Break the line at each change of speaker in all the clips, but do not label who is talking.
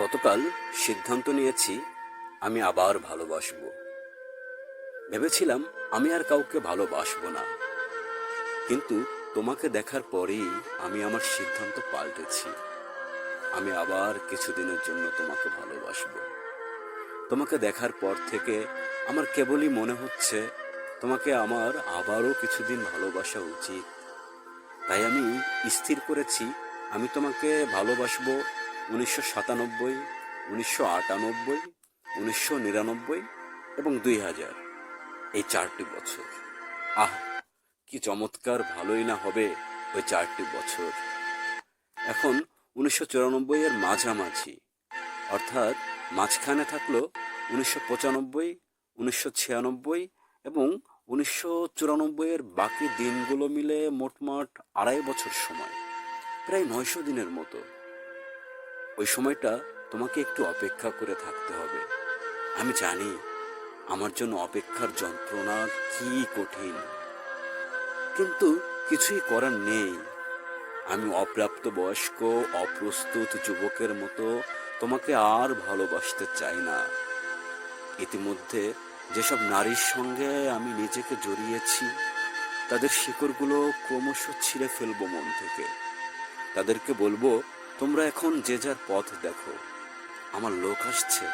গতকাল সিদ্ধান্ত নিয়েছি আমি আবার ভালোবাসবো। ভেবেছিলাম আমি আর কাউকে ভালোবাসবো না, কিন্তু তোমাকে দেখার পরেই আমি আমার সিদ্ধান্ত পাল্টেছি। আমি আবার কিছুদিনের জন্য তোমাকে ভালোবাসবো। তোমাকে দেখার পর থেকে আমার কেবলই মনে হচ্ছে তোমাকে আমার আবারও কিছুদিন ভালোবাসা উচিত। তাই আমি স্থির করেছি আমি তোমাকে ভালোবাসবো 1997, 1998, 1999 এবং 2000, এই 4টি বছর। আহ, কি চমৎকার ভালোই না হবে ওই 4টি বছর। এখন 1994 এর মাঝামাঝি, অর্থাৎ মাঝখানে থাকলো 1995, 1996 এবং 1994 এর বাকি দিনগুলো মিলে মোটমাট 2.5 বছর সময়, প্রায় 900 দিনের মতো। ওই সময়টা তোমাকে একটু অপেক্ষা করে থাকতে হবে। আমি জানি আমার জন্য অপেক্ষার যন্ত্রণা কি কঠিন, কিন্তু কিছুই করার নেই। আমি অপ্রাপ্তবয়স্ক অপ্রস্তুত যুবকের মতো তোমাকে আর ভালোবাসতে চাই না। ইতিমধ্যে যেসব নারীর সঙ্গে আমি নিজেকে জড়িয়েছি তাদের শিকড়গুলো ক্রমশ ছিঁড়ে ফেলবো মন থেকে। তাদেরকে বলবো, তোমরা এখন যে যার পথ দেখো, আমার লোক আসছে,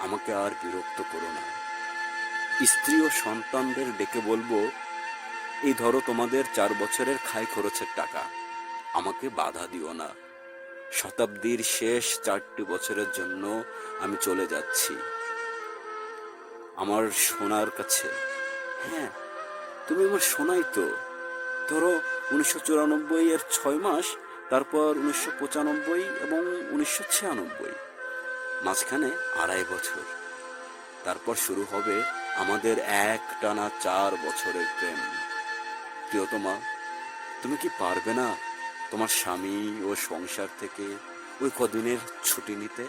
আমাকে আর বিরক্ত করো না। স্ত্রী ও সন্তানদের ডেকে বলবো, এই ধরো তোমাদের 4 বছরের খাই খরচের টাকা, আমাকে বাধা দিও না। শতাব্দীর শেষ 4টি বছরের জন্য আমি চলে যাচ্ছি আমার সোনার কাছে। হ্যাঁ, তুমি আমার সোনাই তো। ধরো 1994 এর 6 মাস, তারপর 1995 এবং 1996, মাঝখানে 2.5 বছর। তারপর শুরু হবে আমাদের একটানা 4 বছরের প্রেম। প্রিয়তমা, তুমি কি পারবে না তোমার স্বামী ও সংসার থেকে ওই কদিনের ছুটি নিতে?